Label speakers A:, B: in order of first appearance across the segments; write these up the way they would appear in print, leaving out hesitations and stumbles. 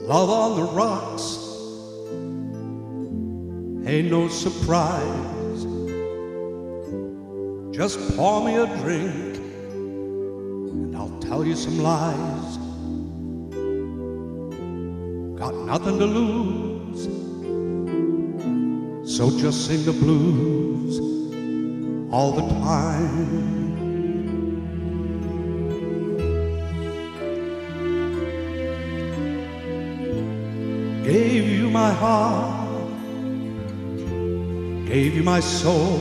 A: Love on the rocks ain't no surprise. Just pour me a drink and I'll tell you some lies. Got nothing to lose, so just sing the blues all the time. Gave you my heart, gave you my soul,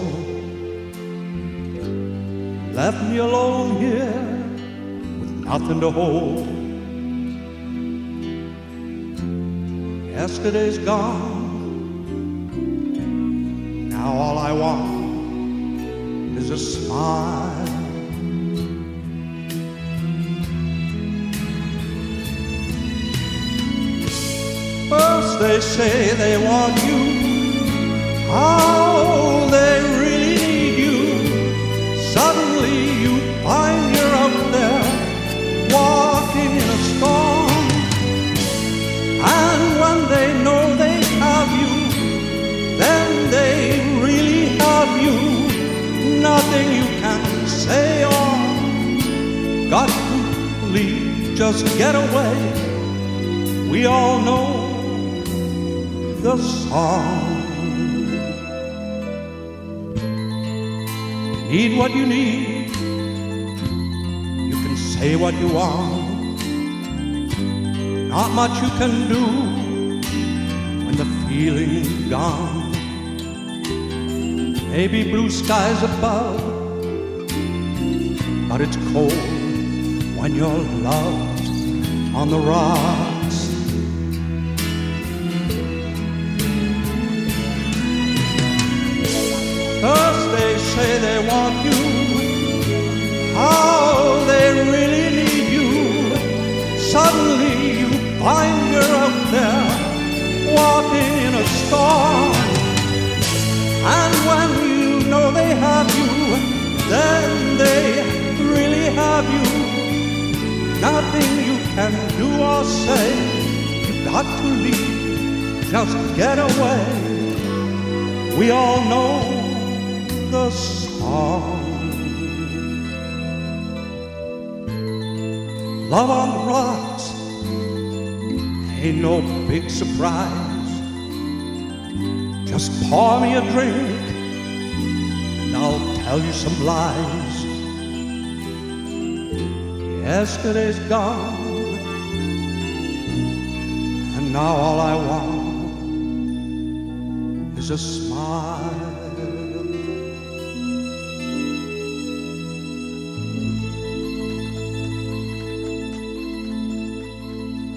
A: left me alone here with nothing to hold. Yesterday's gone, now all I want is a smile. First they say they want you, how they really need you. Suddenly you find you're up there, walking in a storm. And when they know they have you, then they really have you. Nothing you can say or got to leave, just get away. We all know the song. Need what you need, you can say what you want. Not much you can do when the feeling's gone. Maybe blue skies above, but it's cold when your love's on the rocks. First they say they want you, how they really need you. Suddenly you find you're up there, walking in a storm. And when you know they have you, then they really have you. Nothing you can do or say, you've got to leave, just get away. We all know the song. Love on the rocks ain't no big surprise. Just pour me a drink and I'll tell you some lies. Yesterday's gone and now all I want is a smile.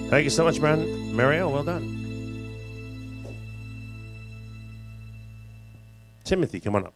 B: Thank you so much, Mario. Well done. Timothy, come on up.